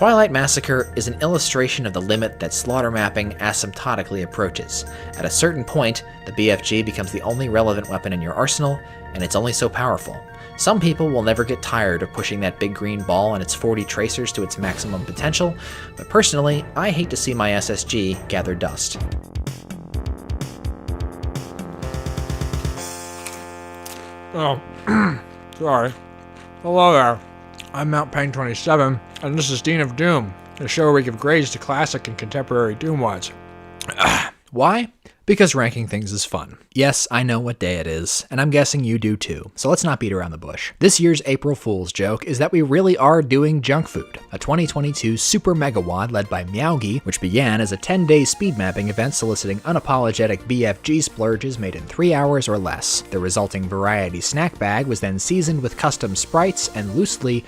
Twilight Massacre is an illustration of the limit that slaughter mapping asymptotically approaches. At a certain point, the BFG becomes the only relevant weapon in your arsenal, and it's only so powerful. Some people will never get tired of pushing that big green ball and its 40 tracers to its maximum potential, but personally, I hate to see my SSG gather dust. Oh, sorry. Hello there. I'm Mount Pain 27, and this is Dean of Doom, the show where we give grades to classic and contemporary Doom wads. Why? Because ranking things is fun. Yes, I know what day it is, and I'm guessing you do too, so let's not beat around the bush. This year's April Fool's joke is that we really are doing Junkfood, a 2022 super megawad led by Meowgi, which began as a 10-day speed mapping event soliciting unapologetic BFG splurges made in 3 hours or less. The resulting variety snack bag was then seasoned with custom sprites and loosely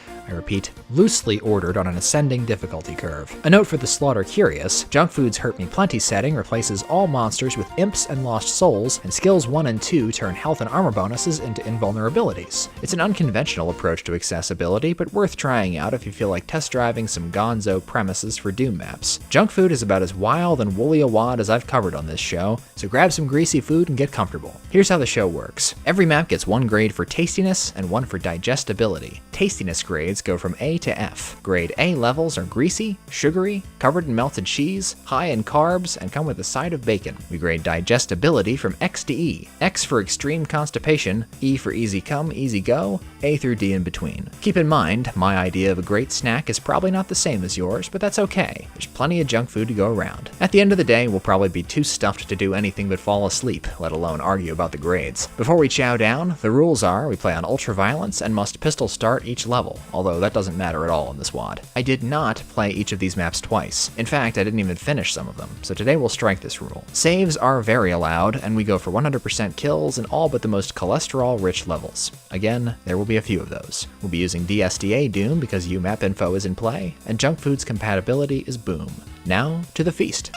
ordered on an ascending difficulty curve. A note for the slaughter curious, Junkfood's Hurt Me Plenty setting replaces all monsters with imps and lost souls, and skills 1 and 2 turn health and armor bonuses into invulnerabilities. It's an unconventional approach to accessibility, but worth trying out if you feel like test driving some gonzo premises for Doom maps. Junkfood is about as wild and woolly a wad as I've covered on this show, so grab some greasy food and get comfortable. Here's how the show works. Every map gets 1 grade for tastiness and 1 for digestibility. Tastiness grades go from A to F. Grade A levels are greasy, sugary, covered in melted cheese, high in carbs, and come with a side of bacon. We grade digestibility from X to E. X for extreme constipation, E for easy come, easy go, A through D in between. Keep in mind, my idea of a great snack is probably not the same as yours, but that's okay. There's plenty of junk food to go around. At the end of the day, we'll probably be too stuffed to do anything but fall asleep, let alone argue about the grades. Before we chow down, the rules are we play on ultraviolence and must pistol start each level, although that doesn't matter at all in this wad. I did not play each of these maps twice. In fact, I didn't even finish some of them, so today we'll strike this rule. Saves are very allowed, and we go for 100% kills in all but the most cholesterol-rich levels. Again, there will be a few of those. We'll be using DSDA Doom because UMap info is in play, and Junkfood's compatibility is boom. Now, to the feast.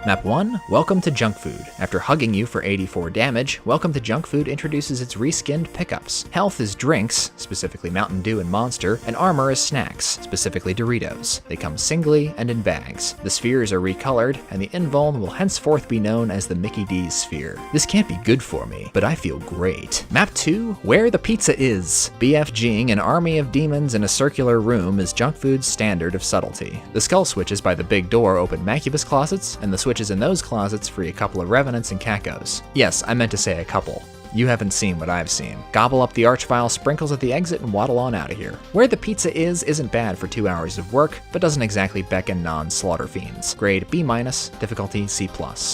Map 1, Welcome to Junkfood. After hugging you for 84 damage, Welcome to Junkfood introduces its reskinned pickups. Health is drinks, specifically Mountain Dew and Monster, and armor is snacks, specifically Doritos. They come singly and in bags. The spheres are recolored, and the invuln will henceforth be known as the Mickey D's sphere. This can't be good for me, but I feel great. Map 2, Where the Pizza Is. BFGing an army of demons in a circular room is Junkfood's standard of subtlety. The skull switches by the big door open macubus closets, and the switches in those closets free a couple of revenants and cacos. Yes, I meant to say a couple. You haven't seen what I've seen. Gobble up the archvile sprinkles at the exit and waddle on out of here. Where the Pizza Is isn't bad for 2 hours of work, but doesn't exactly beckon non-slaughter fiends. Grade B-, difficulty C+.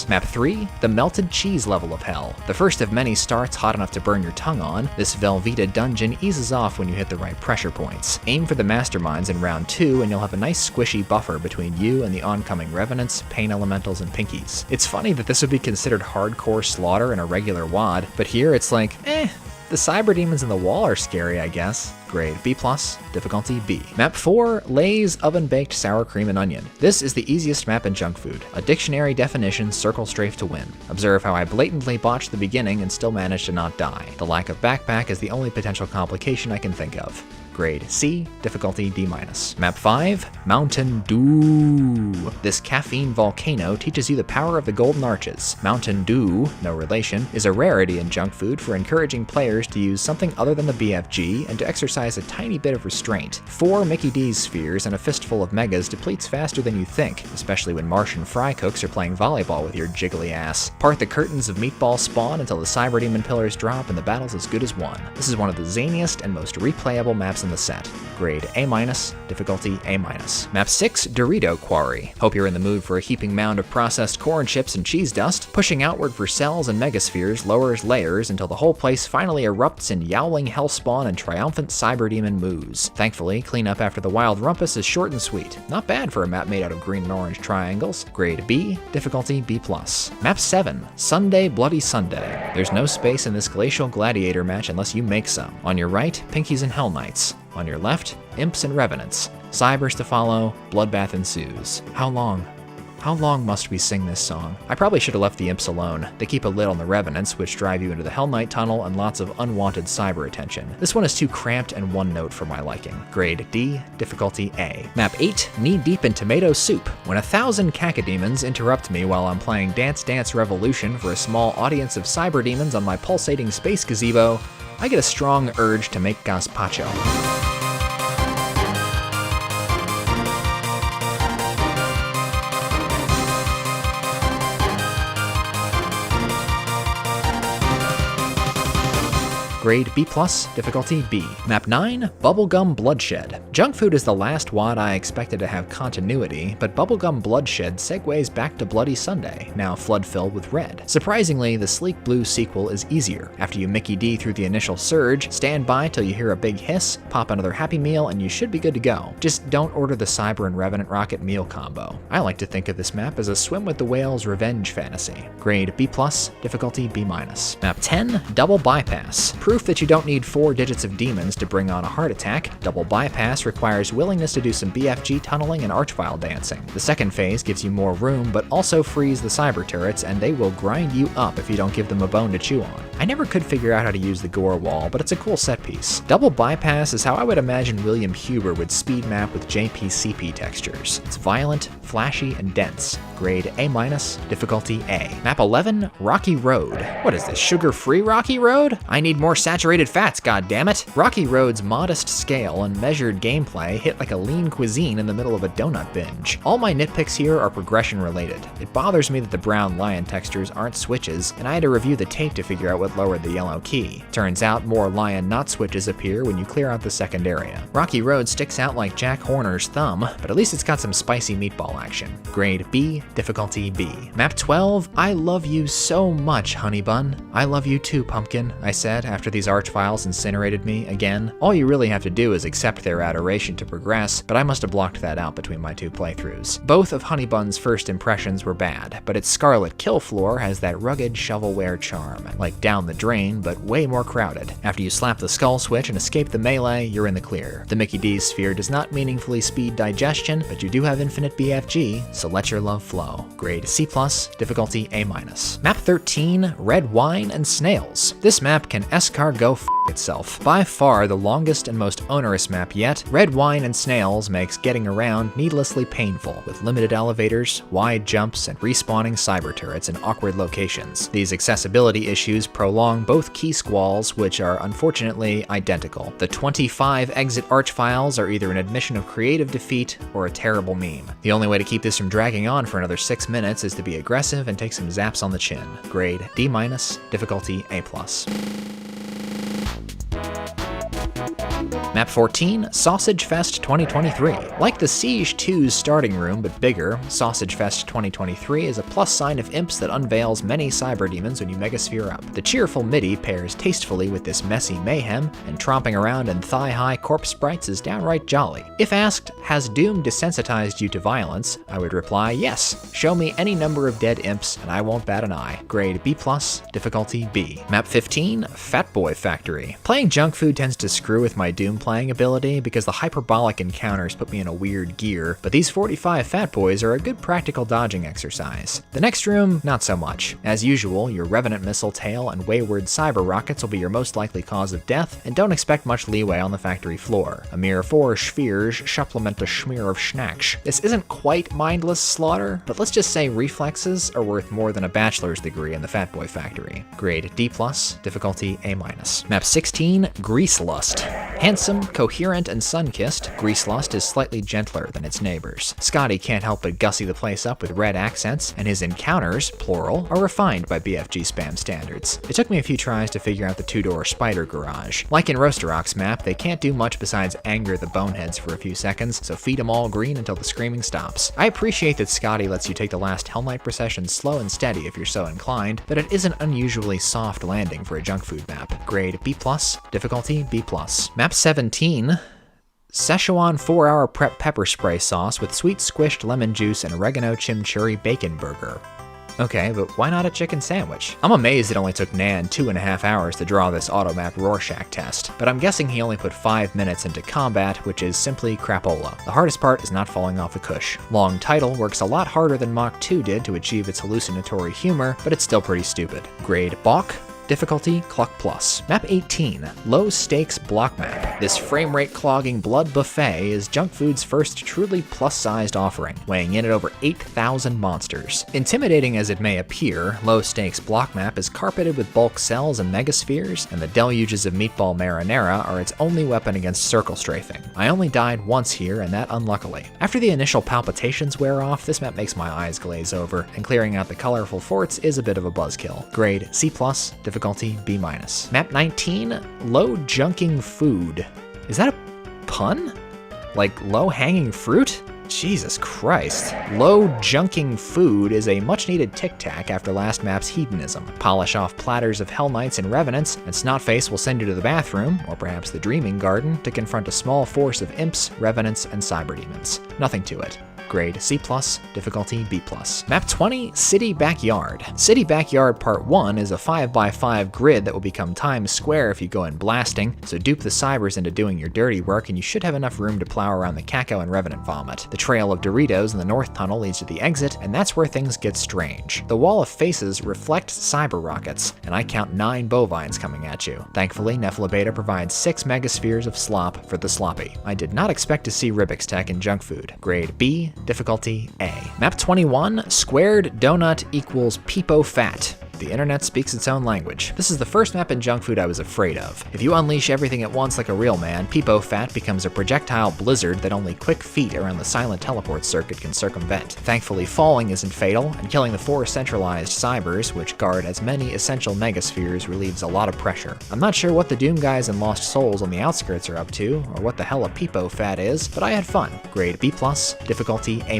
Map 3, the Melted Cheese level of hell. The first of many starts hot enough to burn your tongue on, this Velveeta dungeon eases off when you hit the right pressure points. Aim for the masterminds in round 2 and you'll have a nice squishy buffer between you and the oncoming revenants, pain elementals, and pinkies. It's funny that this would be considered hardcore slaughter in a regular wad, but here it's like, the cyber demons in the wall are scary, I guess. Grade B+, difficulty B. Map 4, Lay's Oven-Baked Sour Cream and Onion. This is the easiest map in Junkfood. A dictionary definition, circle strafe to win. Observe how I blatantly botched the beginning and still managed to not die. The lack of backpack is the only potential complication I can think of. Grade C, difficulty D-. Map 5, Mountain Dew. This caffeine volcano teaches you the power of the Golden Arches. Mountain Dew, no relation, is a rarity in Junkfood for encouraging players to use something other than the BFG and to exercise a tiny bit of restraint. 4 Mickey D's spheres and a fistful of megas depletes faster than you think, especially when Martian fry cooks are playing volleyball with your jiggly ass. Part the curtains of meatball spawn until the cyber demon pillars drop and the battle's as good as won. This is one of the zaniest and most replayable maps in the set. Grade A-, difficulty A-. Map 6, Dorito Quarry. Hope you're in the mood for a heaping mound of processed corn chips and cheese dust. Pushing outward for cells and megaspheres lowers layers until the whole place finally erupts in yowling hellspawn and triumphant cyber demon moos. Thankfully, cleanup after the wild rumpus is short and sweet. Not bad for a map made out of green and orange triangles. Grade B, difficulty B+. Map 7, Sunday Bloody Sunday. There's no space in this glacial gladiator match unless you make some. On your right, Pinkies and Hell Knights. On your left, Imps and Revenants. Cybers to follow, bloodbath ensues. How long? How long must we sing this song? I probably should have left the imps alone. They keep a lid on the revenants, which drive you into the Hell Knight tunnel and lots of unwanted cyber attention. This one is too cramped and one note for my liking. Grade D, difficulty A. Map 8, knee deep in tomato soup. When 1,000 cacodemons interrupt me while I'm playing Dance Dance Revolution for a small audience of cyber demons on my pulsating space gazebo, I get a strong urge to make gazpacho. Grade B+, difficulty B. Map 9, Bubblegum Bloodshed. Junkfood is the last WAD I expected to have continuity, but Bubblegum Bloodshed segues back to Bloody Sunday, now flood-filled with red. Surprisingly, the sleek blue sequel is easier. After you Mickey D through the initial surge, stand by till you hear a big hiss, pop another Happy Meal, and you should be good to go. Just don't order the Cyber and Revenant Rocket meal combo. I like to think of this map as a swim with the whales revenge fantasy. Grade B+, difficulty B-. Map 10, Double Bypass. Proof that you don't need 4 digits of demons to bring on a heart attack, Double Bypass requires willingness to do some BFG tunneling and archvile dancing. The second phase gives you more room, but also frees the cyber turrets, and they will grind you up if you don't give them a bone to chew on. I never could figure out how to use the gore wall, but it's a cool set piece. Double Bypass is how I would imagine William Huber would speed map with JPCP textures. It's violent, flashy, and dense. Grade A-, difficulty A. Map 11, Rocky Road. What is this, sugar-free Rocky Road? I need more saturated fats, goddammit! Rocky Road's modest scale and measured gameplay hit like a lean cuisine in the middle of a donut binge. All my nitpicks here are progression related. It bothers me that the brown lion textures aren't switches, and I had to review the tape to figure out what lowered the yellow key. Turns out more lion not switches appear when you clear out the second area. Rocky Road sticks out like Jack Horner's thumb, but at least it's got some spicy meatball action. Grade B, difficulty B. Map 12, I love you so much, honey bun. I love you too, pumpkin, I said after these archviles incinerated me again. All you really have to do is accept their adoration to progress, but I must have blocked that out between my 2 playthroughs. Both of Honey Bun's first impressions were bad, but its Scarlet Kill floor has that rugged shovelware charm, like Down the Drain, but way more crowded. After you slap the skull switch and escape the melee, you're in the clear. The Mickey D sphere does not meaningfully speed digestion, but you do have infinite BFG, so let your love flow. Grade C+, difficulty A-. Map 13, Red Wine and Snails. This map can S-car go f itself. By far the longest and most onerous map yet, Red Wine and Snails makes getting around needlessly painful, with limited elevators, wide jumps, and respawning cyber turrets in awkward locations. These accessibility issues prolong both key squalls, which are unfortunately identical. The 25 exit archviles are either an admission of creative defeat or a terrible meme. The only way to keep this from dragging on for another 6 minutes is to be aggressive and take some zaps on the chin. Grade D-, difficulty A+. Map 14, Sausage Fest 2023. Like the Siege 2's starting room, but bigger, Sausage Fest 2023 is a plus sign of imps that unveils many cyber demons when you megasphere up. The cheerful MIDI pairs tastefully with this messy mayhem, and tromping around in thigh-high corpse sprites is downright jolly. If asked, has Doom desensitized you to violence, I would reply, yes. Show me any number of dead imps, and I won't bat an eye. Grade B+, difficulty B. Map 15, Fat Boy Factory. Playing Junkfood tends to screw with my Doom playing ability because the hyperbolic encounters put me in a weird gear, but these 45 Fat Boys are a good practical dodging exercise. The next room, not so much. As usual, your Revenant Missile Tail and Wayward Cyber Rockets will be your most likely cause of death, and don't expect much leeway on the factory floor. A mere 4 spheres supplement a schmear of schnacks. This isn't quite mindless slaughter, but let's just say reflexes are worth more than a bachelor's degree in the Fat Boy Factory. Grade D+, difficulty A-. Map 16, Grease Lust. Handsome, coherent, and sun-kissed, Grease Lust is slightly gentler than its neighbors. Scotty can't help but gussy the place up with red accents, and his encounters, plural, are refined by BFG spam standards. It took me a few tries to figure out the 2-door spider garage. Like in Roasterrock's map, they can't do much besides anger the boneheads for a few seconds, so feed them all green until the screaming stops. I appreciate that Scotty lets you take the last Hell Knight procession slow and steady if you're so inclined, but it is an unusually soft landing for a Junkfood map. Grade B+, difficulty B+. Map 17, Szechuan 4-hour prep pepper spray sauce with sweet squished lemon juice and oregano chimichurri bacon burger. Okay, but why not a chicken sandwich? I'm amazed it only took Nan 2.5 hours to draw this automap Rorschach test, but I'm guessing he only put 5 minutes into combat, which is simply crapola. The hardest part is not falling off the cush. Long title works a lot harder than Mach 2 did to achieve its hallucinatory humor, but it's still pretty stupid. Grade Balk. Difficulty, Cluck Plus. Map 18, Low Stakes Block Map. This frame rate clogging blood buffet is Junkfood's first truly plus-sized offering, weighing in at over 8,000 monsters. Intimidating as it may appear, Low Stakes Block Map is carpeted with bulk cells and megaspheres, and the deluges of meatball marinara are its only weapon against circle strafing. I only died once here, and that unluckily. After the initial palpitations wear off, this map makes my eyes glaze over, and clearing out the colorful forts is a bit of a buzzkill. Grade C+, difficulty B-. Map 19, Low Junking Food. Is that a pun? Like low-hanging fruit? Jesus Christ. Low Junking Food is a much-needed tic-tac after last map's hedonism. Polish off platters of Hell Knights and Revenants, and Snotface will send you to the bathroom, or perhaps the Dreaming Garden, to confront a small force of imps, revenants, and cyberdemons. Nothing to it. Grade C+, difficulty B+. Map 20, City Backyard. City Backyard Part 1 is a 5x5 grid that will become Times Square if you go in blasting, so dupe the cybers into doing your dirty work and you should have enough room to plow around the Caco and Revenant Vomit. The trail of Doritos in the North Tunnel leads to the exit, and that's where things get strange. The wall of faces reflect cyber rockets, and I count 9 bovines coming at you. Thankfully, Nephilim Beta provides 6 megaspheres of slop for the sloppy. I did not expect to see Ribix Tech in Junkfood. Grade B, difficulty A. Map 21, Squared Donut equals Peepo Fat. The internet speaks its own language. This is the first map in Junkfood I was afraid of. If you unleash everything at once like a real man, Peepo Fat becomes a projectile blizzard that only quick feet around the silent teleport circuit can circumvent. Thankfully, falling isn't fatal, and killing the 4 centralized cybers, which guard as many essential megaspheres, relieves a lot of pressure. I'm not sure what the Doom guys and Lost Souls on the outskirts are up to, or what the hell a Peepo Fat is, but I had fun. Grade B+, difficulty A-.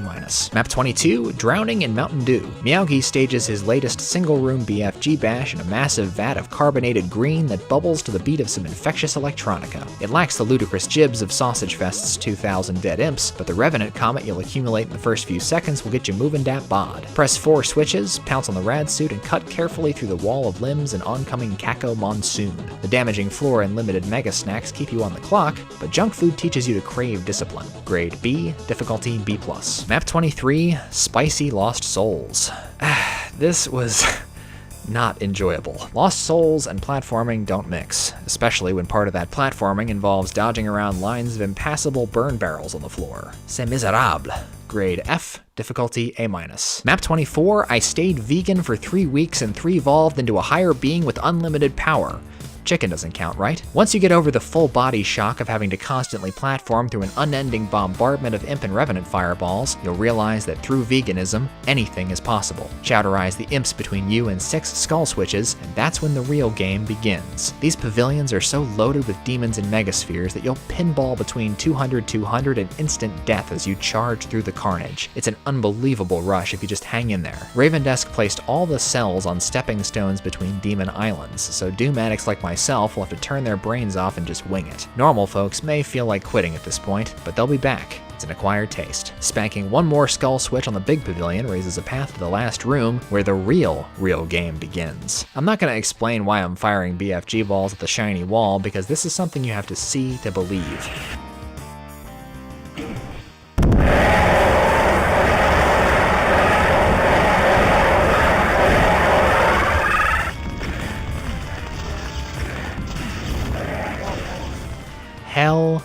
Map 22, Drowning in Mountain Dew. Meowgi stages his latest single-room BFG bash in a massive vat of carbonated green that bubbles to the beat of some infectious electronica. It lacks the ludicrous jibs of Sausage Fest's 2,000 dead imps, but the Revenant Comet you'll accumulate in the first few seconds will get you moving dat bod. Press 4 switches, pounce on the rad suit, and cut carefully through the wall of limbs and oncoming Caco monsoon. The damaging floor and limited mega snacks keep you on the clock, but Junkfood teaches you to crave discipline. Grade B, difficulty B+. Map 23, Spicy Lost Souls. This was not enjoyable. Lost Souls and platforming don't mix, especially when part of that platforming involves dodging around lines of impassable burn barrels on the floor. C'est misérable. Grade F, difficulty A-. Map 24, I stayed vegan for 3 weeks and 3-evolved into a higher being with unlimited power. Chicken doesn't count, right? Once you get over the full body shock of having to constantly platform through an unending bombardment of imp and revenant fireballs, you'll realize that through veganism, anything is possible. Chowderize the imps between you and 6 skull switches, and that's when the real game begins. These pavilions are so loaded with demons and megaspheres that you'll pinball between 200 and instant death as you charge through the carnage. It's an unbelievable rush if you just hang in there. Ravendesk placed all the cells on stepping stones between demon islands, so doom addicts like myself will have to turn their brains off and just wing it. Normal folks may feel like quitting at this point, but they'll be back. It's an acquired taste. Spanking one more skull switch on the big pavilion raises a path to the last room where the real game begins. I'm not going to explain why I'm firing BFG balls at the shiny wall, because this is something you have to see to believe. Hell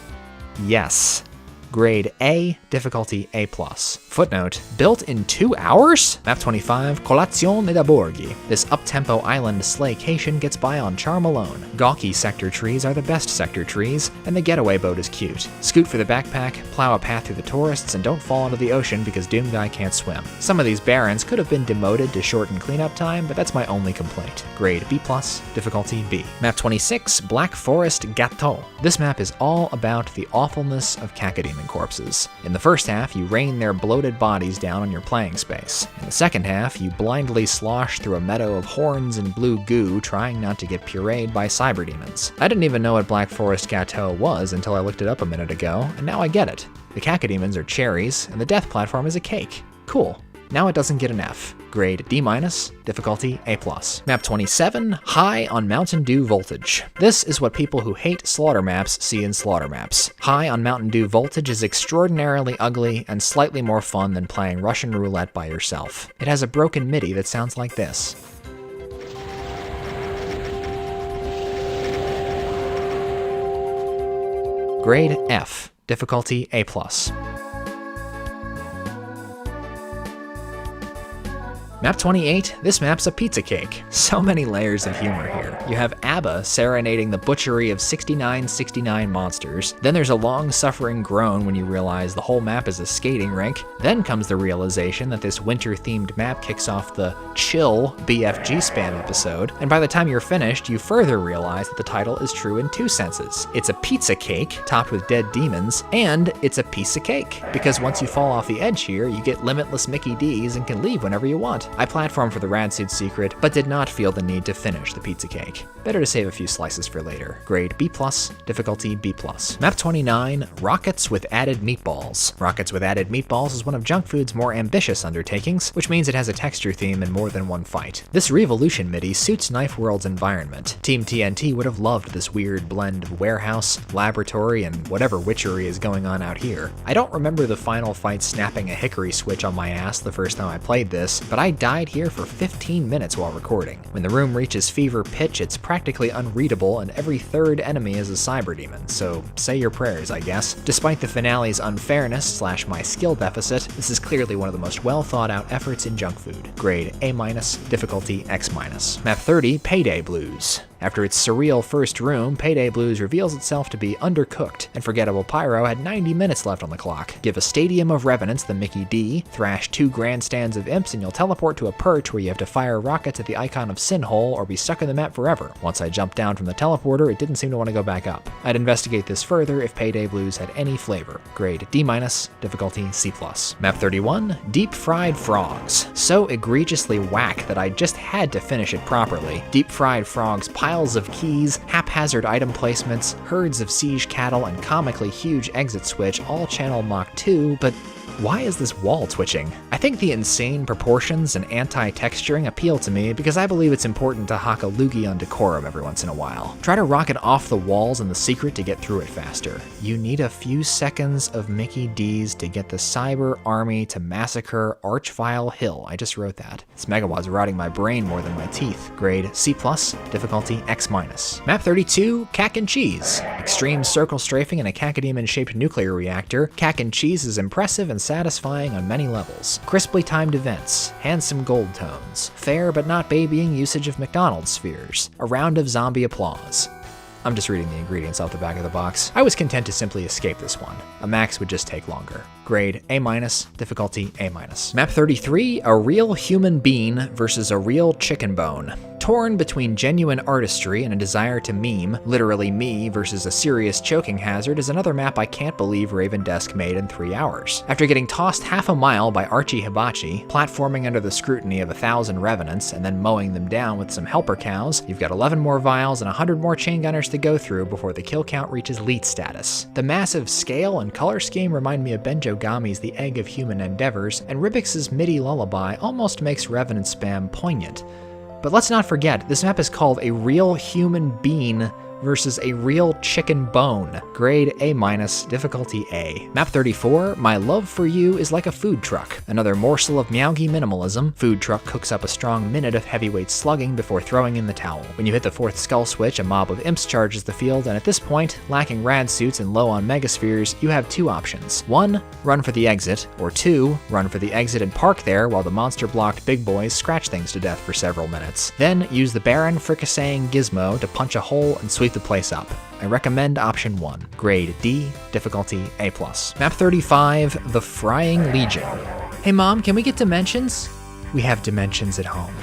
yes. Grade A, difficulty A+. Footnote, built in 2 hours? Map 25, Colazione da Borghi. This up-tempo island slaycation gets by on charm alone. Gawky sector trees are the best sector trees, and the getaway boat is cute. Scoot for the backpack, plow a path through the tourists, and don't fall into the ocean because Doom Guy can't swim. Some of these barons could have been demoted to shorten cleanup time, but that's my only complaint. Grade B+, difficulty B. Map 26, Black Forest Gâteau. This map is all about the awfulness of cacodemon corpses. In the first half, you rain their bloated bodies down on your playing space. In the second half, you blindly slosh through a meadow of horns and blue goo, trying not to get pureed by cyberdemons. I didn't even know what Black Forest Gâteau was until I looked it up a minute ago, and now I get it. The cacodemons are cherries, and the death platform is a cake. Cool. Now it doesn't get an F. Grade D-, difficulty A+. Map 27, High on Mountain Dew Voltage. This is what people who hate slaughter maps see in slaughter maps. High on Mountain Dew Voltage is extraordinarily ugly and slightly more fun than playing Russian roulette by yourself. It has a broken MIDI that sounds like this. Grade F, difficulty A+. Map 28, this map's a pizza cake. So many layers of humor here. You have ABBA serenading the butchery of 6969 monsters. Then there's a long-suffering groan when you realize the whole map is a skating rink. Then comes the realization that this winter-themed map kicks off the chill BFG spam episode. And by the time you're finished, you further realize that the title is true in two senses. It's a pizza cake topped with dead demons, and it's a piece of cake. Because once you fall off the edge here, you get limitless Mickey D's and can leave whenever you want. I platformed for the Radsuit secret, but did not feel the need to finish the pizza cake. Better to save a few slices for later. Grade B+, difficulty B+. Map 29, Rockets with Added Meatballs. Rockets with Added Meatballs is one of Junkfood's more ambitious undertakings, which means it has a texture theme in more than one fight. This Revolution MIDI suits Knife World's environment. Team TNT would have loved this weird blend of warehouse, laboratory, and whatever witchery is going on out here. I don't remember the final fight snapping a hickory switch on my ass the first time I played this, but I died here for 15 minutes while recording. When the room reaches fever pitch, it's practically unreadable, and every third enemy is a cyber demon, so say your prayers, I guess. Despite the finale's unfairness / my skill deficit, this is clearly one of the most well thought out efforts in Junkfood. Grade A-, difficulty X-. Map 30, Payday Blues. After its surreal first room, Payday Blues reveals itself to be undercooked, and Forgettable Pyro had 90 minutes left on the clock. Give a stadium of revenants the Mickey D, thrash 2 grandstands of imps, and you'll teleport to a perch where you have to fire rockets at the icon of Sinhole or be stuck in the map forever. Once I jumped down from the teleporter, it didn't seem to want to go back up. I'd investigate this further if Payday Blues had any flavor. Grade D-, difficulty C+. Map 31, Deep Fried Frogs. So egregiously whack that I just had to finish it properly. Deep Fried Frogs piles of keys, haphazard item placements, herds of siege cattle, and comically huge exit switch all channel Mach 2, but why is this wall twitching? I think the insane proportions and anti-texturing appeal to me because I believe it's important to hock a loogie on decorum every once in a while. Try to rocket off the walls in the secret to get through it faster. You need a few seconds of Mickey D's to get the cyber army to massacre Archvile Hill. I just wrote that. This megawad's rotting my brain more than my teeth. Grade C+, difficulty X-. Map 32, Cack and Cheese. Extreme circle strafing in a cacodemon-shaped nuclear reactor, Cack and Cheese is impressive and satisfying on many levels. Crisply timed events, handsome gold tones, fair but not babying usage of McDonald's spheres, a round of zombie applause. I'm just reading the ingredients off the back of the box. I was content to simply escape this one. A max would just take longer. Grade A-, difficulty A-. Map 33, A Real Human Bean versus a Real Chicken Bone. Torn between genuine artistry and a desire to meme, literally me versus a serious choking hazard, is another map I can't believe Raven Desk made in 3 hours. After getting tossed half a mile by Archie Hibachi, platforming under the scrutiny of 1,000 revenants, and then mowing them down with some helper cows, you've got 11 more vials and 100 more chain gunners to go through before the kill count reaches elite status. The massive scale and color scheme remind me of Benjo Gami's The Egg of Human Endeavors, and Ribix's MIDI lullaby almost makes revenant spam poignant. But let's not forget, this map is called A Real Human Bean versus a Real Chicken Bone. Grade A-, difficulty A. Map 34, My Love for You is Like a Food Truck. Another morsel of Meowgi minimalism. Food truck cooks up a strong minute of heavyweight slugging before throwing in the towel. When you hit the 4th skull switch, a mob of imps charges the field, and at this point, lacking rad suits and low on megaspheres, you have 2 options. 1, run for the exit, or 2, run for the exit and park there while the monster-blocked big boys scratch things to death for several minutes. Then use the Baron fricasseing gizmo to punch a hole and sweep the place up. I recommend option 1. Grade D, difficulty A+. Map 35, The Frying Legion. Hey mom, can we get dimensions? We have dimensions at home.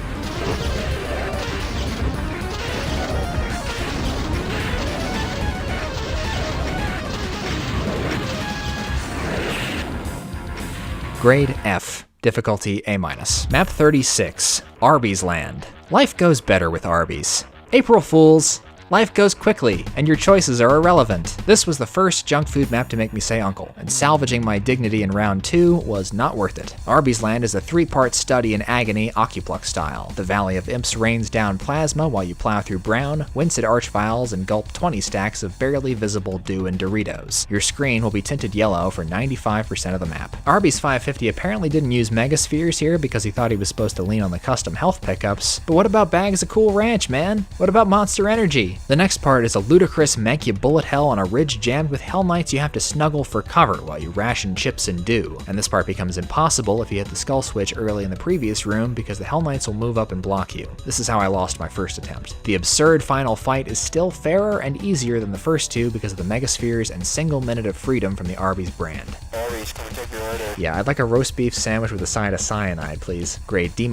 Grade F, difficulty A-. Map 36, Arby's Land. Life goes better with Arby's. April Fools. Life goes quickly, and your choices are irrelevant. This was the first junk food map to make me say uncle, and salvaging my dignity in round 2 was not worth it. Arby's Land is a 3-part study in agony, Occuplux style. The Valley of Imps rains down plasma while you plow through brown, wince at archviles, and gulp 20 stacks of barely visible dew and Doritos. Your screen will be tinted yellow for 95% of the map. Arby's 550 apparently didn't use megaspheres here because he thought he was supposed to lean on the custom health pickups, but what about bags of Cool Ranch, man? What about Monster Energy? The next part is a ludicrous make-you bullet hell on a ridge jammed with Hell Knights you have to snuggle for cover while you ration chips and dew, and this part becomes impossible if you hit the skull switch early in the previous room because the Hell Knights will move up and block you. This is how I lost my first attempt. The absurd final fight is still fairer and easier than the first two because of the megaspheres and single minute of freedom from the Arby's brand. Arby's, can we take your order? Yeah, I'd like a roast beef sandwich with a side of cyanide, please. Grade D-,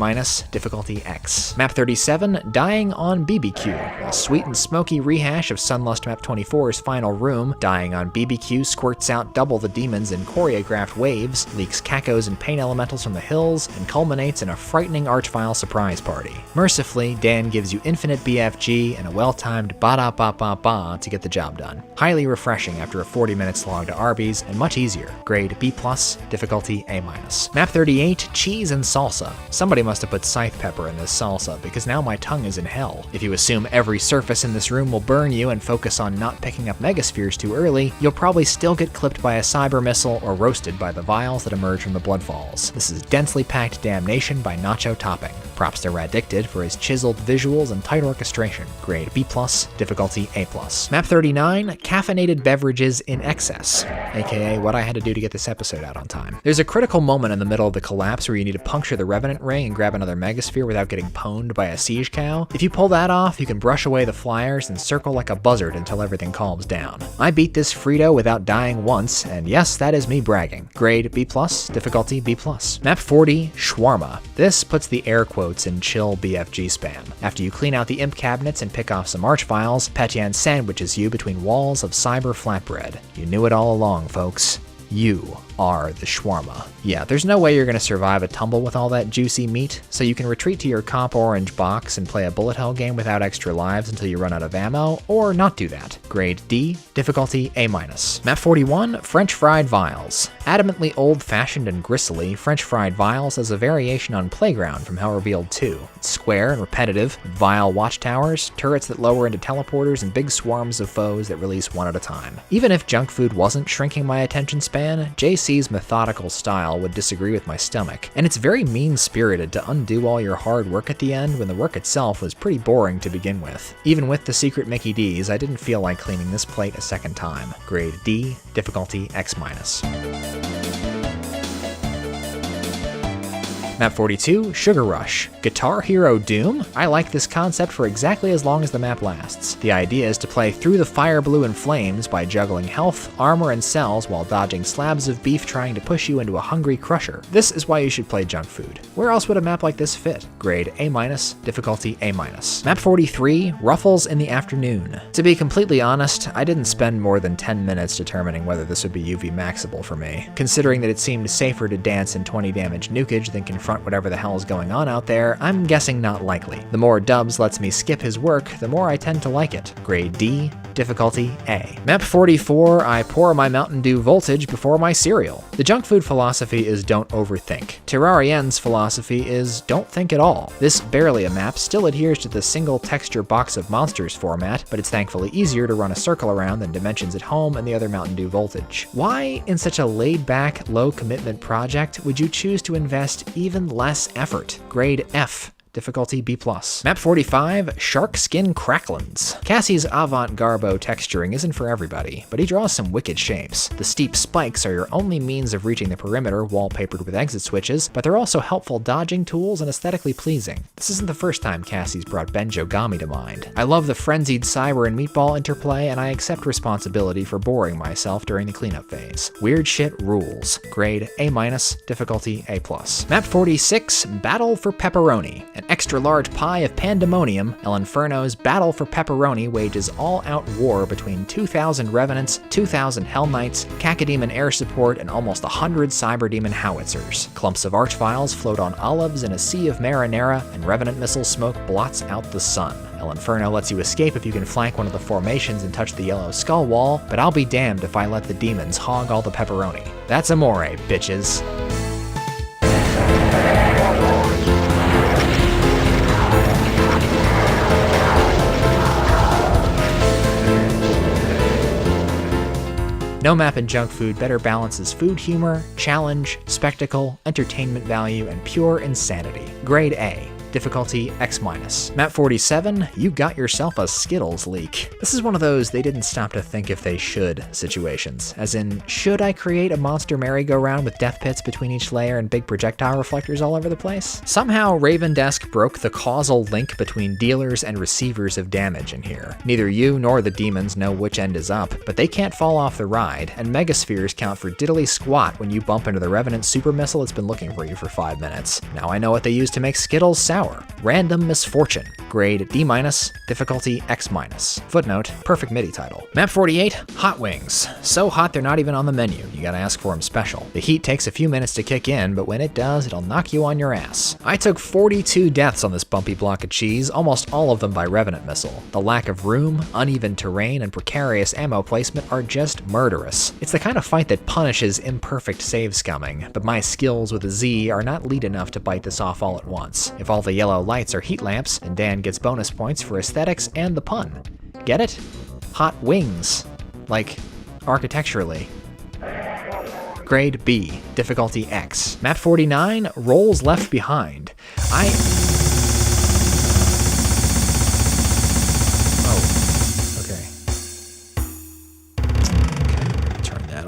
difficulty X. Map 37, Dying on BBQ. A sweet and smoky rehash of Sunlust Map 24's final room. Dying on BBQ squirts out double the demons in choreographed waves, leaks cacos and paint elementals from the hills, and culminates in a frightening archvile surprise party. Mercifully, Dan gives you infinite BFG and a well-timed ba-da-ba-ba-ba to get the job done. Highly refreshing after a 40-minute slog to Arby's, and much easier. Grade B+, difficulty A-. Map 38, Cheese and Salsa. Somebody must have put scythe pepper in this salsa, because now my tongue is in hell. If you assume every surface in this room will burn you and focus on not picking up megaspheres too early, you'll probably still get clipped by a cyber missile or roasted by the vials that emerge from the bloodfalls. This is densely packed damnation by Nacho Topping. Props to Radicted for his chiseled visuals and tight orchestration. Grade B+, difficulty A+. Map 39, Caffeinated Beverages in Excess, aka what I had to do to get this episode out on time. There's a critical moment in the middle of the collapse where you need to puncture the Revenant Ring and grab another megasphere without getting pwned by a siege cow. If you pull that off, you can brush away the flyers and circle like a buzzard until everything calms down. I beat this Frito without dying once, and yes, that is me bragging. Grade B+, difficulty B+. Map 40, Shawarma. This puts the air quotes in chill BFG spam. After you clean out the imp cabinets and pick off some archviles, Petyan sandwiches you between walls of cyber flatbread. You knew it all along, folks. You are the shawarma. Yeah, there's no way you're gonna survive a tumble with all that juicy meat, so you can retreat to your Comp Orange box and play a bullet hell game without extra lives until you run out of ammo, or not do that. Grade D, difficulty A-. Map 41, French Fried Vials. Adamantly old-fashioned and gristly, French Fried Vials is a variation on Playground from Hell Revealed 2. It's square and repetitive, with vile watchtowers, turrets that lower into teleporters, and big swarms of foes that release one at a time. Even if junk food wasn't shrinking my attention span, JC's methodical style would disagree with my stomach, and it's very mean-spirited to undo all your hard work at the end when the work itself was pretty boring to begin with. Even with the secret Mickey D's, I didn't feel like cleaning this plate a second time. Grade D, difficulty X-. Map 42, Sugar Rush. Guitar Hero Doom? I like this concept for exactly as long as the map lasts. The idea is to play through the fire blue and flames by juggling health, armor, and cells while dodging slabs of beef trying to push you into a hungry crusher. This is why you should play Junk Food. Where else would a map like this fit? Grade A-, difficulty A-. Map 43, Ruffles in the Afternoon. To be completely honest, I didn't spend more than 10 minutes determining whether this would be UV maxable for me, considering that it seemed safer to dance in 20 damage nukage than confront whatever the hell is going on out there. I'm guessing not likely. The more Dubs lets me skip his work, the more I tend to like it. Grade D, difficulty A. Map 44, I pour my Mountain Dew voltage before my cereal. The Junk Food philosophy is don't overthink. Terrarien's philosophy is don't think at all. This barely a map still adheres to the single texture box of monsters format, but it's thankfully easier to run a circle around than Dimensions at Home and the other Mountain Dew voltage. Why, in such a laid-back, low-commitment project, would you choose to invest even less effort? Grade F, difficulty B+. Map 45, Shark Skin Cracklands. Cassie's avant-garbo texturing isn't for everybody, but he draws some wicked shapes. The steep spikes are your only means of reaching the perimeter, wallpapered with exit switches, but they're also helpful dodging tools and aesthetically pleasing. This isn't the first time Cassie's brought Benjogami to mind. I love the frenzied cyber and meatball interplay, and I accept responsibility for boring myself during the cleanup phase. Weird shit rules. Grade A-, difficulty A+. Map 46, Battle for Pepperoni. An extra-large pie of pandemonium, El Inferno's battle for pepperoni wages all-out war between 2,000 Revenants, 2,000 Hell Knights, Cacodemon air support, and almost 100 Cyberdemon howitzers. Clumps of Archviles float on olives in a sea of marinara, and Revenant missile smoke blots out the sun. El Inferno lets you escape if you can flank one of the formations and touch the yellow skull wall, but I'll be damned if I let the demons hog all the pepperoni. That's amore, bitches. No map in Junkfood better balances food humor, challenge, spectacle, entertainment value, and pure insanity. Grade A. Difficulty X-. Map 47, you got yourself a Skittles leak. This is one of those they didn't stop to think if they should situations. As in, should I create a monster merry-go-round with death pits between each layer and big projectile reflectors all over the place? Somehow, Ravendesk broke the causal link between dealers and receivers of damage in here. Neither you nor the demons know which end is up, but they can't fall off the ride, and megaspheres count for diddly squat when you bump into the Revenant super missile that's been looking for you for 5 minutes. Now I know what they use to make Skittles sour. Random misfortune. Grade D-, difficulty X-. Footnote, perfect MIDI title. Map 48, hot wings. So hot they're not even on the menu. You gotta ask for them special. The heat takes a few minutes to kick in, but when it does, it'll knock you on your ass. I took 42 deaths on this bumpy block of cheese, almost all of them by Revenant missile. The lack of room, uneven terrain, and precarious ammo placement are just murderous. It's the kind of fight that punishes imperfect save scumming, but my skills with a Z are not lead enough to bite this off all at once. If all the yellow lights are heat lamps, and Dan gets bonus points for aesthetics and the pun. Get it? Hot wings. Like, architecturally. Grade B, difficulty X. Map 49, Rolls Left Behind.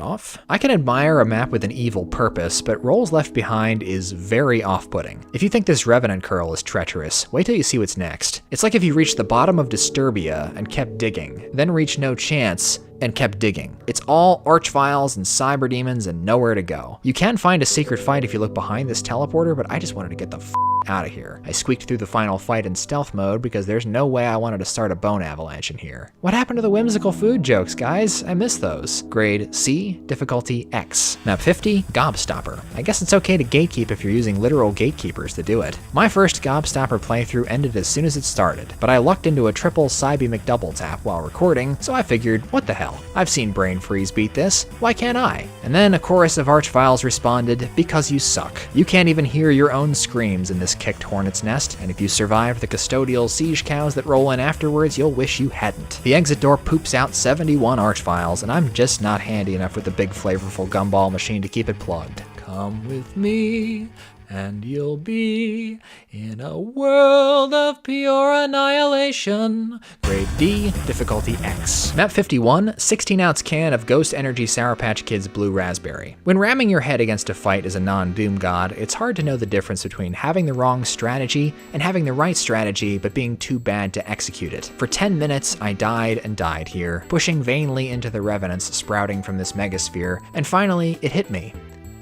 Off. I can admire a map with an evil purpose, but Rolls Left Behind is very off-putting. If you think this Revenant curl is treacherous, wait till you see what's next. It's like if you reached the bottom of Disturbia and kept digging, then reached No Chance and kept digging. It's all Archviles and Cyberdemons and nowhere to go. You can find a secret fight if you look behind this teleporter, but I just wanted to get the out of here. I squeaked through the final fight in stealth mode because there's no way I wanted to start a bone avalanche in here. What happened to the whimsical food jokes, guys? I miss those. Grade C, difficulty X. Map 50, Gobstopper. I guess it's okay to gatekeep if you're using literal gatekeepers to do it. My first Gobstopper playthrough ended as soon as it started, but I lucked into a triple Cybe McDouble tap while recording, so I figured, what the hell? I've seen Brain Freeze beat this, why can't I? And then a chorus of Archviles responded, because you suck. You can't even hear your own screams in this kicked hornet's nest, and if you survive the custodial siege cows that roll in afterwards, you'll wish you hadn't. The exit door poops out 71 Archviles, and I'm just not handy enough with the big flavorful gumball machine to keep it plugged. Come with me, and you'll be in a world of pure annihilation. Grade D, difficulty X. Map 51, 16-ounce can of Ghost Energy Sour Patch Kids Blue Raspberry. When ramming your head against a fight as a non-Doom god, it's hard to know the difference between having the wrong strategy and having the right strategy but being too bad to execute it. For 10 minutes, I died and died here, pushing vainly into the revenants sprouting from this megasphere, and finally, it hit me.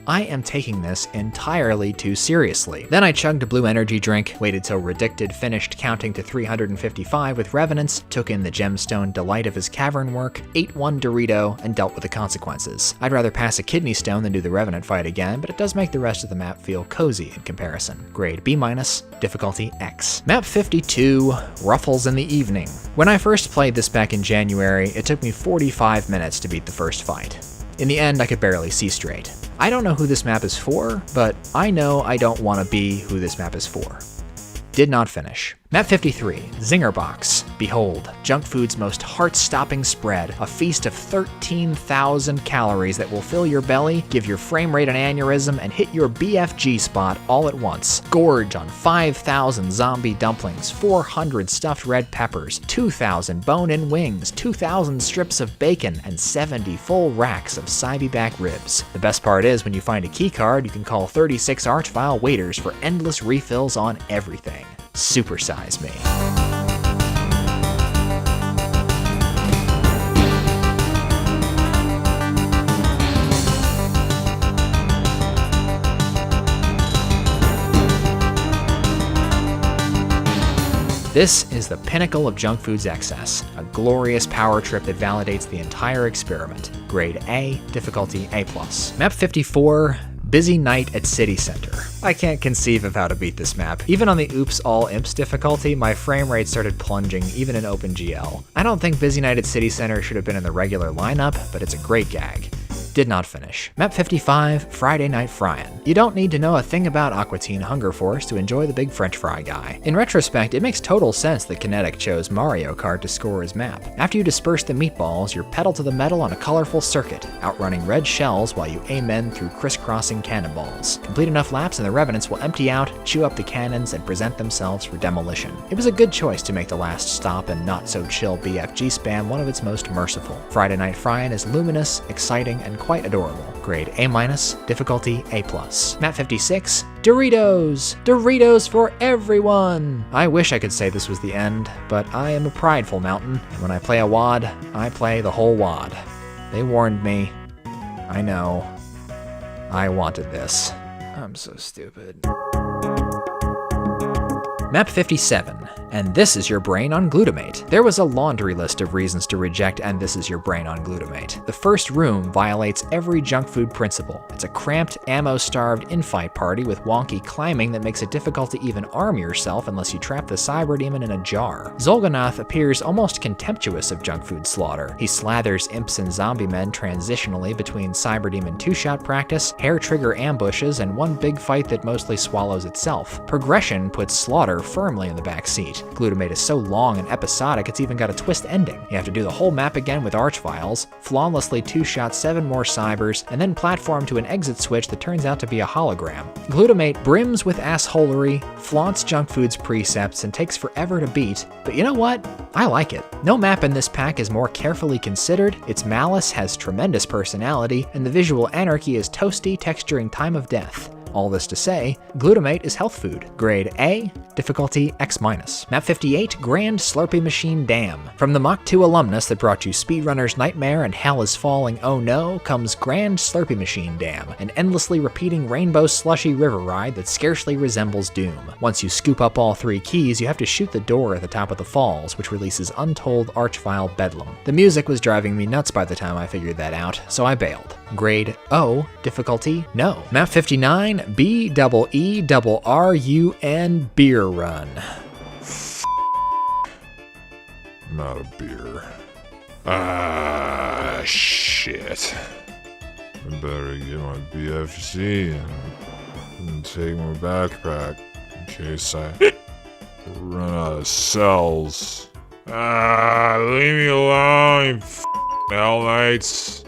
I am taking this entirely too seriously. Then I chugged a blue energy drink, waited till Redicted finished counting to 355 with Revenants, took in the gemstone delight of his cavern work, ate one Dorito, and dealt with the consequences. I'd rather pass a kidney stone than do the Revenant fight again, but it does make the rest of the map feel cozy in comparison. Grade B-, difficulty X. Map 52, Ruffles in the Evening. When I first played this back in January, it took me 45 minutes to beat the first fight. In the end, I could barely see straight. I don't know who this map is for, but I know I don't want to be who this map is for. Did not finish. Map 53, Zinger Box. Behold, Junkfood's most heart-stopping spread, a feast of 13,000 calories that will fill your belly, give your frame rate an aneurysm, and hit your BFG spot all at once. Gorge on 5,000 zombie dumplings, 400 stuffed red peppers, 2,000 bone-in wings, 2,000 strips of bacon, and 70 full racks of Cybe back ribs. The best part is, when you find a keycard, you can call 36 Archvile waiters for endless refills on everything. Supersize me. This is the pinnacle of Junkfood's excess, a glorious power trip that validates the entire experiment. Grade A, difficulty A+. Map 54, Busy Night at City Center. I can't conceive of how to beat this map. Even on the Oops All Imps difficulty, my frame rate started plunging even in OpenGL. I don't think Busy Night at City Center should have been in the regular lineup, but it's a great gag. Did not finish. Map 55, Friday Night Fryin'. You don't need to know a thing about Aqua Teen Hunger Force to enjoy the big french fry guy. In retrospect, it makes total sense that Kinetic chose Mario Kart to score his map. After you disperse the meatballs, you're pedal to the metal on a colorful circuit, outrunning red shells while you amen through crisscrossing cannonballs. Complete enough laps and the revenants will empty out, chew up the cannons, and present themselves for demolition. It was a good choice to make the last stop and not-so-chill BFG spam one of its most merciful. Friday Night Fryin' is luminous, exciting, and quite adorable. Grade A-, difficulty A+. Map 56, Doritos! Doritos for everyone! I wish I could say this was the end, but I am a prideful mountain, and when I play a WAD, I play the whole WAD. They warned me. I know. I wanted this. I'm so stupid. Map 57, and this is your brain on glutamate. There was a laundry list of reasons to reject and this is your brain on glutamate. The first room violates every junk food principle. It's a cramped, ammo-starved infight party with wonky climbing that makes it difficult to even arm yourself unless you trap the cyber demon in a jar. Zolganath appears almost contemptuous of junk food slaughter. He slathers imps and zombie men transitionally between cyber demon two-shot practice, hair trigger ambushes, and one big fight that mostly swallows itself. Progression puts slaughter firmly in the back seat. Glutamate is so long and episodic it's even got a twist ending. You have to do the whole map again with archviles, flawlessly two-shot 7 more cybers, and then platform to an exit switch that turns out to be a hologram. Glutamate brims with assholery, flaunts Junkfood's precepts, and takes forever to beat, but you know what? I like it. No map in this pack is more carefully considered, its malice has tremendous personality, and the visual anarchy is toasty, texturing time of death. All this to say, glutamate is health food. Grade A, difficulty X-. Map 58, Grand Slurpee Machine Dam. From the Mach 2 alumnus that brought you Speedrunner's Nightmare and Hell is Falling Oh No comes Grand Slurpee Machine Dam, an endlessly repeating rainbow slushy river ride that scarcely resembles Doom. Once you scoop up all 3 keys, you have to shoot the door at the top of the falls, which releases untold archvile bedlam. The music was driving me nuts by the time I figured that out, so I bailed. Grade O, difficulty No. Map 59, BEERUN Beer Run. I'm out of beer. Ah, shit. I better get my BFG and take my backpack in case I run out of cells. Ah, leave me alone, you Hell Knights.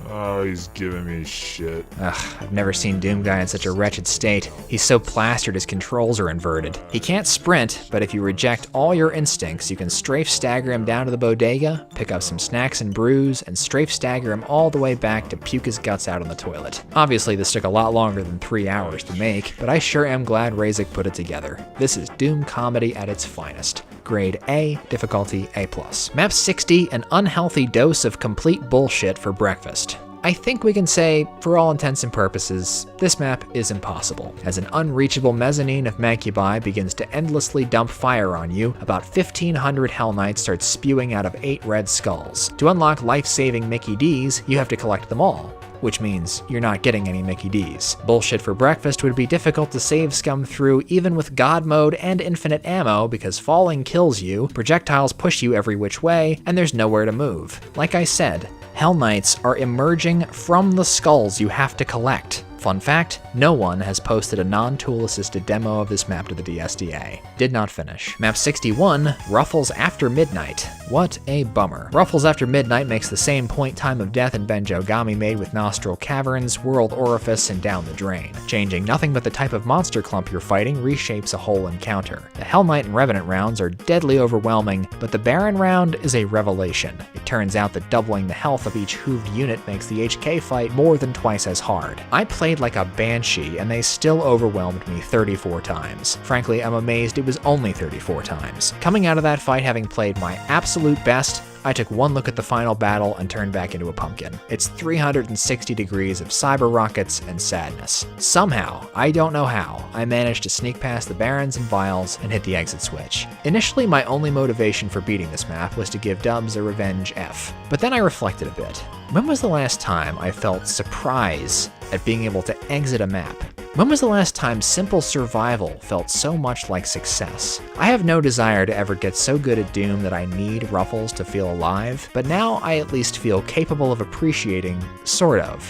Oh, he's giving me shit. Ugh, I've never seen Doom Guy in such a wretched state. He's so plastered his controls are inverted. He can't sprint, but if you reject all your instincts, you can strafe stagger him down to the bodega, pick up some snacks and brews, and strafe stagger him all the way back to puke his guts out on the toilet. Obviously, this took a lot longer than 3 hours to make, but I sure am glad Razik put it together. This is Doom comedy at its finest. Grade A, difficulty A+. Map 60, an unhealthy dose of complete bullshit for breakfast. I think we can say, for all intents and purposes, this map is impossible. As an unreachable mezzanine of Meowgi begins to endlessly dump fire on you, about 1,500 Hell Knights start spewing out of 8 red skulls. To unlock life-saving Mickey D's, you have to collect them all, which means you're not getting any Mickey D's. Bullshit for breakfast would be difficult to save scum through even with God mode and infinite ammo because falling kills you, projectiles push you every which way, and there's nowhere to move. Like I said, Hell Knights are emerging from the skulls you have to collect. Fun fact, no one has posted a non-tool assisted demo of this map to the DSDA. Did not finish. Map 61, Ruffles After Midnight. What a bummer. Ruffles After Midnight makes the same point time of death in Benjogami made with Nostril Caverns, World Orifice, and Down the Drain. Changing nothing but the type of monster clump you're fighting reshapes a whole encounter. The Hell Knight and Revenant rounds are deadly overwhelming, but the Baron round is a revelation. It turns out that doubling the health of each hooved unit makes the HK fight more than twice as hard. I played played like a banshee, and they still overwhelmed me 34 times. Frankly, I'm amazed it was only 34 times. Coming out of that fight having played my absolute best, I took one look at the final battle and turned back into a pumpkin. It's 360 degrees of cyber rockets and sadness. Somehow, I don't know how, I managed to sneak past the barons and vials and hit the exit switch. Initially, my only motivation for beating this map was to give Dubs a revenge F. But then I reflected a bit. When was the last time I felt surprise at being able to exit a map? When was the last time simple survival felt so much like success? I have no desire to ever get so good at Doom that I need ruffles to feel alive, but now I at least feel capable of appreciating, sort of,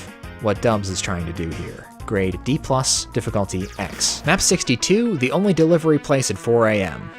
what Dubs is trying to do here. Grade D+, difficulty X. Map 62, the only delivery place at 4 a.m.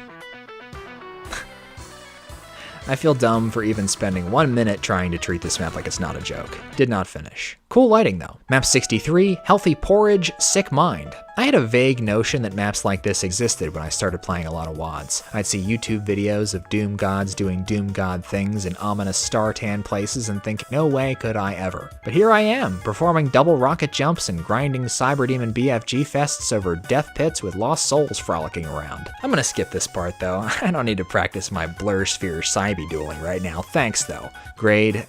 I feel dumb for even spending 1 minute trying to treat this map like it's not a joke. Did not finish. Cool lighting though. Map 63, healthy porridge, sick mind. I had a vague notion that maps like this existed when I started playing a lot of WoDs. I'd see YouTube videos of Doom gods doing Doom god things in ominous star-tan places and think, no way could I ever. But here I am, performing double rocket jumps and grinding Cyber Demon BFG fests over death pits with lost souls frolicking around. I'm gonna skip this part though. I don't need to practice my Blur Sphere Cybe dueling right now, thanks though. Grade,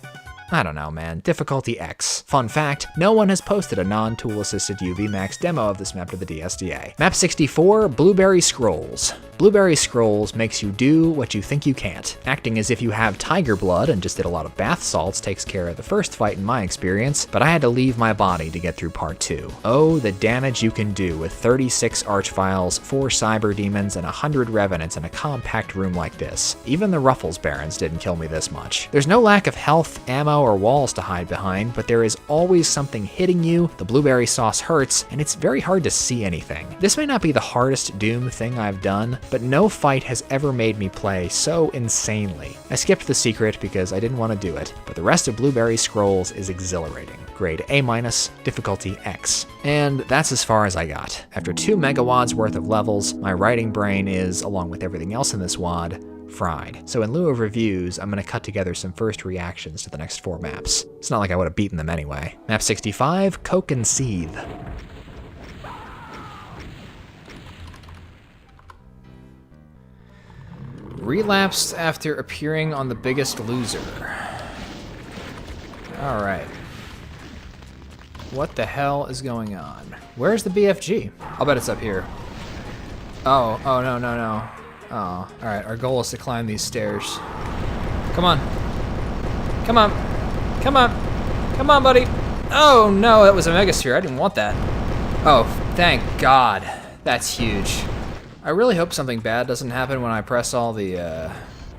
I don't know, man. Difficulty X. Fun fact, no one has posted a non-tool assisted UV Max demo of this map to the DSDA. Map 64, Blueberry Scrolls. Blueberry Scrolls makes you do what you think you can't. Acting as if you have tiger blood and just did a lot of bath salts takes care of the first fight in my experience, but I had to leave my body to get through part 2. Oh, the damage you can do with 36 Archviles, 4 Cyber Demons, and 100 Revenants in a compact room like this. Even the Ruffles Barons didn't kill me this much. There's no lack of health, ammo, or walls to hide behind, but there is always something hitting you, the blueberry sauce hurts, and it's very hard to see anything. This may not be the hardest Doom thing I've done, but no fight has ever made me play so insanely. I skipped the secret because I didn't want to do it, but the rest of Blueberry Scrolls is exhilarating. Grade A-, difficulty X. And that's as far as I got. After 2 megawads worth of levels, my writing brain is, along with everything else in this WoD, fried. So in lieu of reviews, I'm gonna cut together some first reactions to the next 4 maps. It's not like I would have beaten them anyway. Map 65, Coke and Seethe. Relapsed after appearing on The Biggest Loser. Alright. What the hell is going on? Where's the BFG? I'll bet it's up here. Oh, no. Oh, alright, our goal is to climb these stairs. Come on. Come on, buddy. Oh no, that was a Megasphere, I didn't want that. Oh, thank God. That's huge. I really hope something bad doesn't happen when I press all the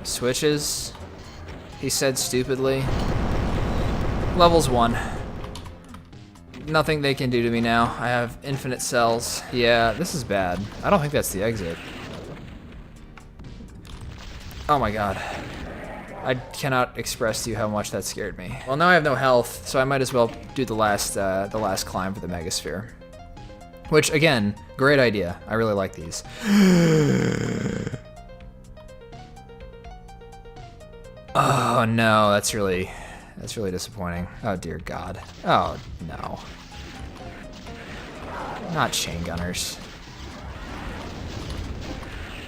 switches. He said stupidly. Levels 1. Nothing they can do to me now. I have infinite cells. Yeah, this is bad. I don't think that's the exit. Oh my God. I cannot express to you how much that scared me. Well, now I have no health, so I might as well do the last climb for the Megasphere. Which, again, great idea. I really like these. Oh no, that's really disappointing. Oh dear God. Oh no. Not chain gunners.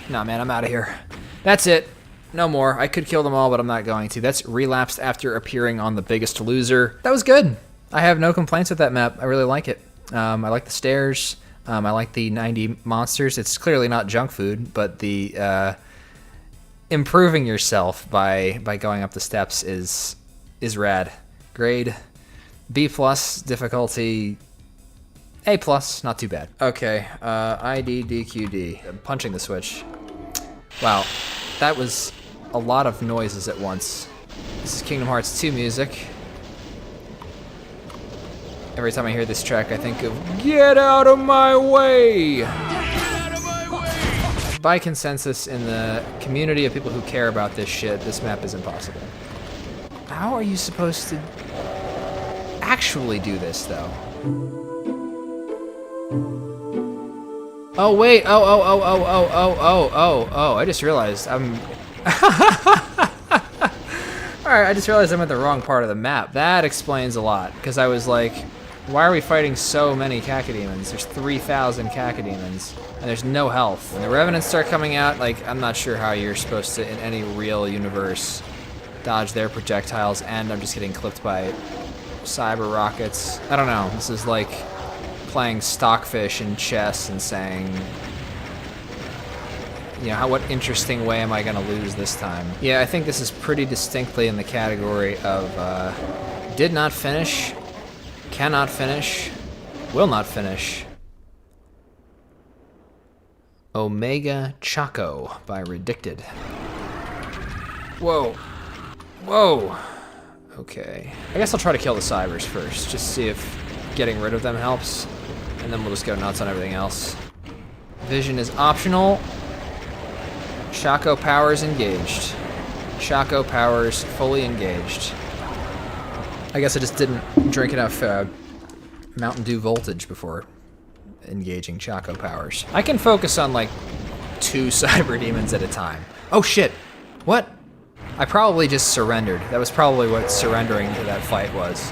Nah, man, I'm out of here. That's it. No more. I could kill them all, but I'm not going to. That's relapsed after appearing on The Biggest Loser. That was good. I have no complaints with that map. I really like it. I like the stairs. I like the 90 monsters. It's clearly not junk food, but the improving yourself by going up the steps is rad. Grade B+, difficulty A+, not too bad. Okay, ID DQD. I'm punching the switch. Wow, that was a lot of noises at once. This is Kingdom Hearts 2 music. Every time I hear this track, I think of, get out of my way! Get out of my way! By consensus in the community of people who care about this shit, this map is impossible. How are you supposed to actually do this, though? Oh, wait, oh, I just realized I'm... Alright, I just realized I'm at the wrong part of the map. That explains a lot, because I was like, Why are we fighting so many cacodemons? There's 3,000 cacodemons, and there's no health. When the revenants start coming out, like, I'm not sure how you're supposed to, in any real universe, dodge their projectiles, and I'm just getting clipped by cyber rockets. I don't know. This is like playing stockfish in chess and saying, you know, what interesting way am I gonna lose this time? Yeah, I think this is pretty distinctly in the category of did not finish, cannot finish, will not finish. Omega Choco by Redicted. Whoa. Whoa. Okay. I guess I'll try to kill the cybers first, just see if getting rid of them helps, and then we'll just go nuts on everything else. Vision is optional. Choco powers engaged. Choco powers fully engaged. I guess I just didn't drink enough Mountain Dew voltage before engaging Choco powers. I can focus on like 2 cyber demons at a time. Oh shit! What? I probably just surrendered. That was probably what surrendering to that fight was.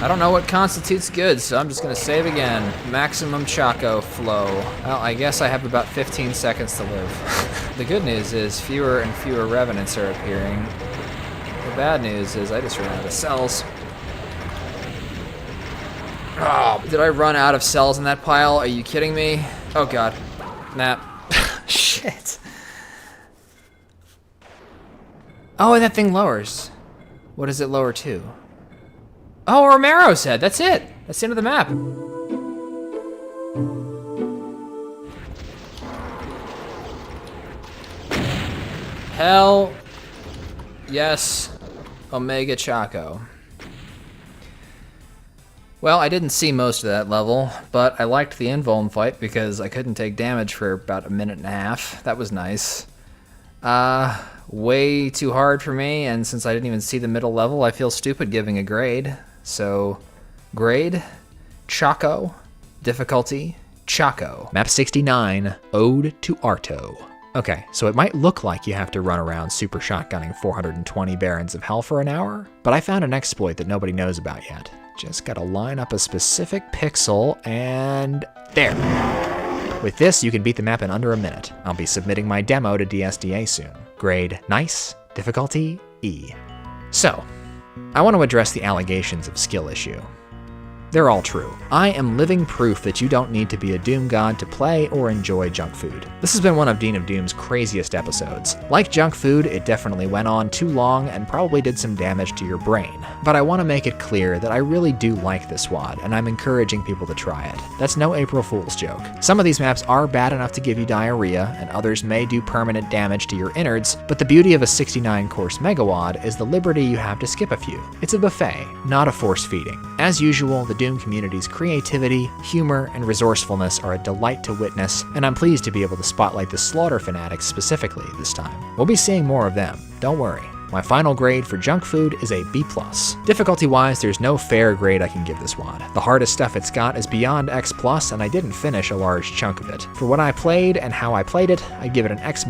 I don't know what constitutes good, so I'm just gonna save again. Maximum Choco flow. Well, I guess I have about 15 seconds to live. The good news is fewer and fewer revenants are appearing. The bad news is I just ran out of cells. Oh, did I run out of cells in that pile? Are you kidding me? Oh god. Nah. Shit. Oh, and that thing lowers. What does it lower to? Oh, Romero's head. That's it. That's the end of the map. Hell yes, Omega Choco. Well, I didn't see most of that level, but I liked the invuln fight because I couldn't take damage for about a minute and a half. That was nice. Way too hard for me, and since I didn't even see the middle level, I feel stupid giving a grade. So, grade, Choco, difficulty, Choco. Map 69, Ode to Arto. Okay, so it might look like you have to run around super shotgunning 420 barons of hell for an hour, but I found an exploit that nobody knows about yet. Just gotta line up a specific pixel, and there. With this, you can beat the map in under a minute. I'll be submitting my demo to DSDA soon. Grade, nice, difficulty, E. So, I want to address the allegations of skill issue. They're all true. I am living proof that you don't need to be a Doom god to play or enjoy Junkfood. This has been one of Dean of Doom's craziest episodes. Like Junkfood, it definitely went on too long and probably did some damage to your brain. But I want to make it clear that I really do like this WAD, and I'm encouraging people to try it. That's no April Fool's joke. Some of these maps are bad enough to give you diarrhea, and others may do permanent damage to your innards, but the beauty of a 69-course megawad is the liberty you have to skip a few. It's a buffet, not a force feeding. As usual, the Doom community's creativity, humor, and resourcefulness are a delight to witness, and I'm pleased to be able to spotlight the Slaughter fanatics specifically this time. We'll be seeing more of them, don't worry. My final grade for Junkfood is a B+. Difficulty-wise, there's no fair grade I can give this WAD. The hardest stuff it's got is beyond X+, and I didn't finish a large chunk of it. For what I played and how I played it, I'd give it an X-,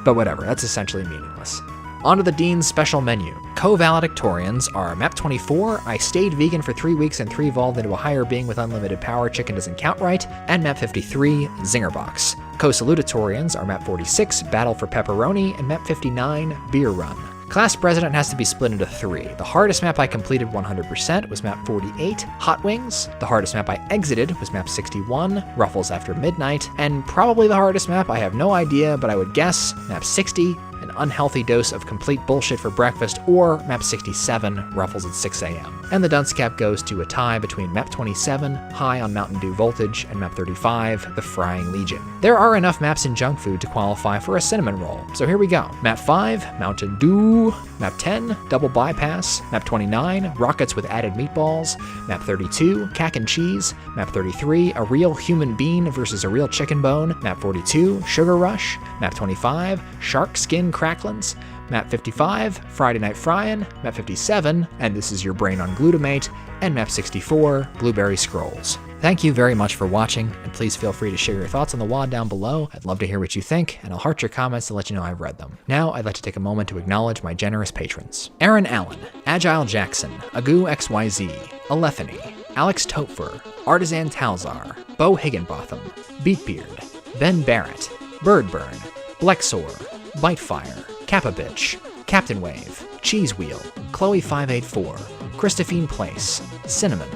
but whatever, that's essentially meaningless. On to the Dean's special menu. Co-valedictorians are Map 24, I stayed vegan for 3 weeks and 3 evolved into a higher being with unlimited power, chicken doesn't count right, and Map 53, Zingerbox. Co-salutatorians are Map 46, Battle for Pepperoni, and Map 59, Beer Run. Class President has to be split into 3. The hardest map I completed 100% was Map 48, Hot Wings. The hardest map I exited was Map 61, Ruffles After Midnight. And probably the hardest map, I have no idea, but I would guess Map 60, An Unhealthy Dose of Complete Bullshit for Breakfast, or Map 67, Ruffles at 6 a.m. And the dunce cap goes to a tie between Map 27, High on Mountain Dew Voltage, and Map 35, The Frying Legion. There are enough maps in Junkfood to qualify for a cinnamon roll, so here we go. Map 5, Mountain Dew. Map 10, Double Bypass. Map 29, Rockets with Added Meatballs. Map 32, Cack and Cheese. Map 33, A Real Human Bean versus a Real Chicken Bone. Map 42, Sugar Rush. Map 25, Shark Skin Cracklins. Map 55, Friday Night Fryin'. Map 57, And This Is Your Brain on Glutamate. And Map 64, Blueberry Scrolls. Thank you very much for watching, and please feel free to share your thoughts on the WAD down below. I'd love to hear what you think, and I'll heart your comments to let you know I've read them. Now, I'd like to take a moment to acknowledge my generous patrons. Aaron Allen, Agile Jackson, Agu XYZ, Alephany, Alex Topfer, Artisan Talzar, Bo Higginbotham, Beatbeard, Ben Barrett, Birdburn, Blexor, Bitefire, Kappa Bitch, Captain Wave, Cheese Wheel, Chloe584, Christophine Place, Cinnamon,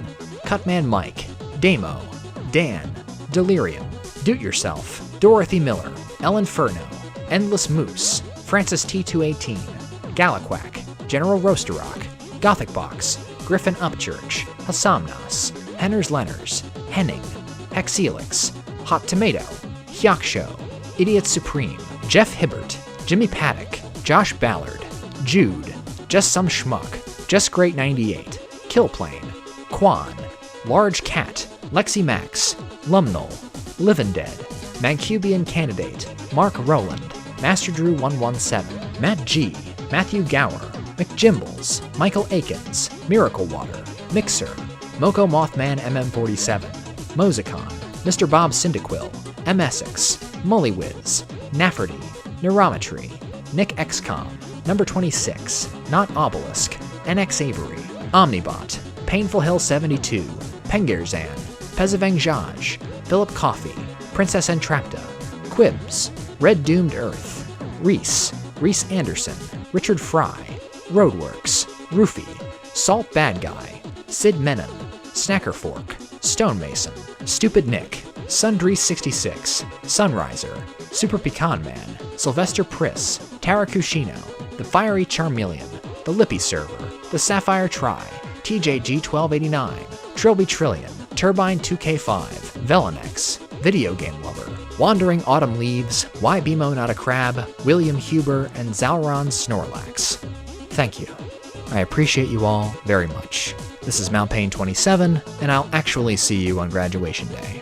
Cutman Mike, Damo, Dan, Delirium, Doot Yourself, Dorothy Miller, Ellen Furno, Endless Moose, Francis T218, Galaquack, General Roasterock, Gothic Box, Griffin Upchurch, Hassamnas, Henners Lenners, Henning, Hexelix, Hot Tomato, Hyaksho, Idiot Supreme, Jeff Hibbert, Jimmy Paddock, Josh Ballard, Jude, Just Some Schmuck, Just Great 98, Killplane, Quan, Large Cat, Lexi Max, Lumnol, Livin' Dead, Mancubian Candidate, Mark Rowland, Master Drew 117, Matt G, Matthew Gower, McJimbles, Michael Akins, Miracle Water, Mixer, Moko Mothman MM47, Mozicon, Mr. Bob Cyndaquil, M. Essex, Mullywiz, Nafferty, Neurometry, Nick XCOM, Number 26, Not Obelisk, NX Avery, Omnibot, Painful Hill 72, Pengirzan, Pezaveng Jaj, Philip Coffey, Princess Entrapta, Quibs, Red Doomed Earth, Reese, Reese Anderson, Richard Fry, Roadworks, Roofy, Salt Bad Guy, Sid Menon, Snacker Fork, Stonemason, Stupid Nick, Sundry66, Sunriser, Super Pecan Man, Sylvester Priss, Tara Kushino, The Fiery Charmeleon, The Lippy Server, The Sapphire Try, TJG1289, Trilby Trillion, Turbine 2K5, Velenex, Video Game Lover, Wandering Autumn Leaves, Why Bimo Not a Crab, William Huber, and Zalron Snorlax. Thank you. I appreciate you all very much. This is Mount Pain 27, and I'll actually see you on graduation day.